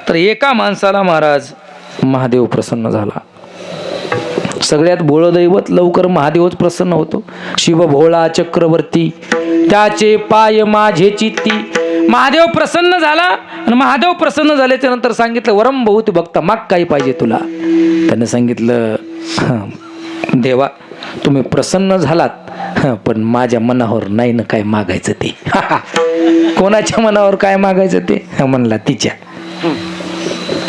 तर एका माणसाला महाराज महादेव प्रसन्न झाला. सगळ्यात भोळं दैवत लवकर महादेवच प्रसन्न होतो. शिव भोळा चक्रवर्ती त्याचे पाय माझे चित्ती. महादेव प्रसन्न झाला आणि महादेव प्रसन्न झाल्याच्या नंतर सांगितलं वरम बहुत भक्त माग काही पाहिजे तुला. त्याने सांगितलं देवा तुम्ही प्रसन्न झालात पण माझ्या मनावर नाही ना काय मागायचं ते. कोणाच्या मनावर काय मागायचं ते म्हणला तिच्या.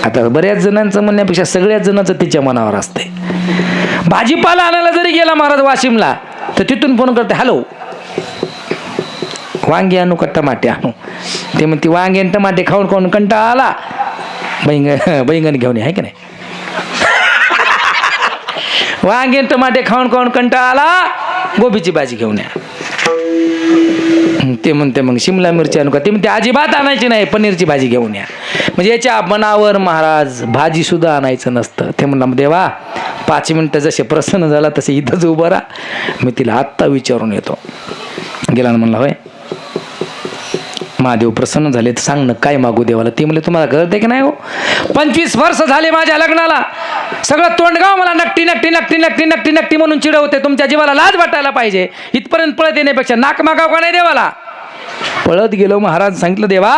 आता बऱ्याच जणांचं म्हणण्यापेक्षा सगळ्याच जणांचं तिच्या मनावर असते. भाजीपाला आणायला जरी गेला महाराज वाशिमला तर तिथून फोन करते हॅलो वांगे आणू का टमाटे आणू. ते म्हणते वांगे आणि टमाटे खाऊन खाऊन कंटाळा आला बैंगन घेऊन आहे की नाही. वांगे आणि टमाटे खाऊन खाऊन कंटाळा आला गोबीची भाजी घेऊन या. ते म्हणते मग शिमला मिरची आणू का. ते म्हणते अजिबात आणायची नाही पनीरची भाजी घेऊन या. म्हणजे याच्या मनावर महाराज भाजी सुद्धा आणायचं नसतं. ते म्हणलं देवा 5 मिनिटं जसे प्रसन्न झाला तसे इथंच उभं राहा मी तिला आत्ता विचारून येतो. गेला ना म्हणला होय महादेव प्रसन्न झाले तर सांग ना काय मागू देवाला. ते म्हणले तुम्हाला कळत आहे की नाही हो 25 वर्ष झाले माझ्या लग्नाला सगळं तोंडगाव मला नक्टी नक्टी नक्टी नक्टी नक्टी नक्टी म्हणून चिडवते. तुमच्या जीवाला लाज वाटायला पाहिजे. इथपर्यंत पळत येण्यापेक्षा नाक मागाव का नाही देवाला. पळत गेलो महाराज सांगितलं देवा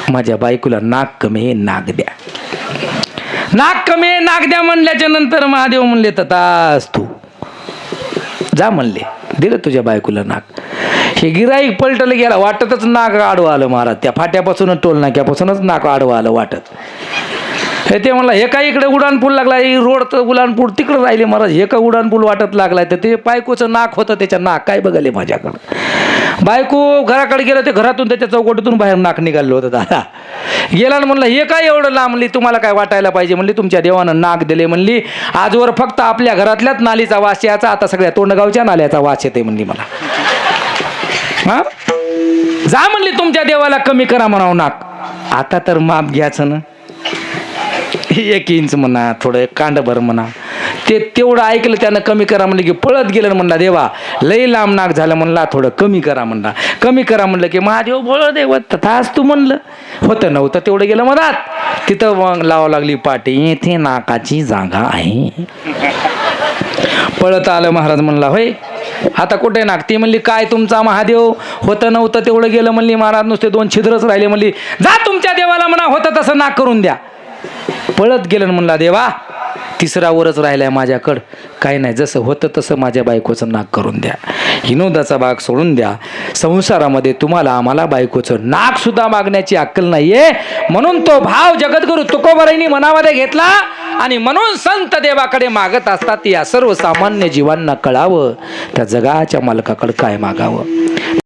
माझ्या बायकोला नाक कमी आहे नाक द्या. नाक कमी आहे नाक द्या म्हणल्याच्या नंतर महादेव म्हणले तथाच तू जा म्हणले. दिलं तुझ्या बायकोला नाक. हे गिराईक पलटलं गेला वाटतच नाक आडवं आलं महाराज. त्या फाट्यापासूनच टोल नाक्यापासूनच नाक आडवं आलं वाटत. हे ते म्हणलं हे काय इकडे उड्डाणपूल लागला रोड तर उड्डाणपूल तिकडे राहिले महाराज. हे का उड्डाणपूल वाटत लागलाय तर ते बायकोचं नाक होतं त्याच्या नाक काय बघाले माझ्याकडं. बायको घराकडे गेलं ते घरातून त्याच्या चौकटीतून बाहेर नाक निघालं होतं. दादा गेला म्हणलं हे काय एवढं लांब म्हणली तुम्हाला काय वाटायला पाहिजे म्हणली तुमच्या देवानं नाक दिले म्हणली. आजवर फक्त आपल्या घरातल्याच नालीचा वास याचा आता सगळ्या तोंडगावच्या नाल्याचा वास येते म्हणली मला. हा जा म्हणली तुमच्या देवाला कमी करा म्हणावं नाक. आता तर माप घ्यायचं ना 1 इंच म्हणा थोडं कांडभर म्हणा ते तेवढं ऐकलं त्यानं कमी करा म्हणलं की पळत गेलं. म्हणला देवा लई लांब नाक झालं म्हणला थोडं कमी करा म्हणला. कमी करा म्हणलं की महादेव बोळ देव तथाच तू म्हणलं होतं नव्हतं तेवढं गेलं मधात. तिथं मग लावावं लागली पाटी इथे नाकाची जागा आहे. पळत आलं महाराज म्हणला होय आता कुठे नाक. ती म्हणली काय तुमचा महादेव होतं नव्हतं तेवढं गेलं म्हणली महाराज नुसते 2 छिद्रच राहिले म्हणली. जा तुमच्या देवाला म्हणा होतं तसं नाक करून द्या. पळत गेलं म्हणला देवा 3रा वरच राहिलाय माझ्याकडं काही नाही जसं होतं तसं माझ्या बायकोचं नाक करून द्या. विनोदाचा भाग सोडून द्या. संसारामध्ये तुम्हाला आम्हाला बायकोचं नाक सुद्धा मागण्याची अक्कल नाहीये. म्हणून तो भाव जगद्गुरु तुकोबारायांनी मनामध्ये घेतला आणि म्हणून संत देवाकडे मागत असतात. या सर्वसामान्य जीवांना कळावं त्या जगाच्या मालकाकडे काय मागावं.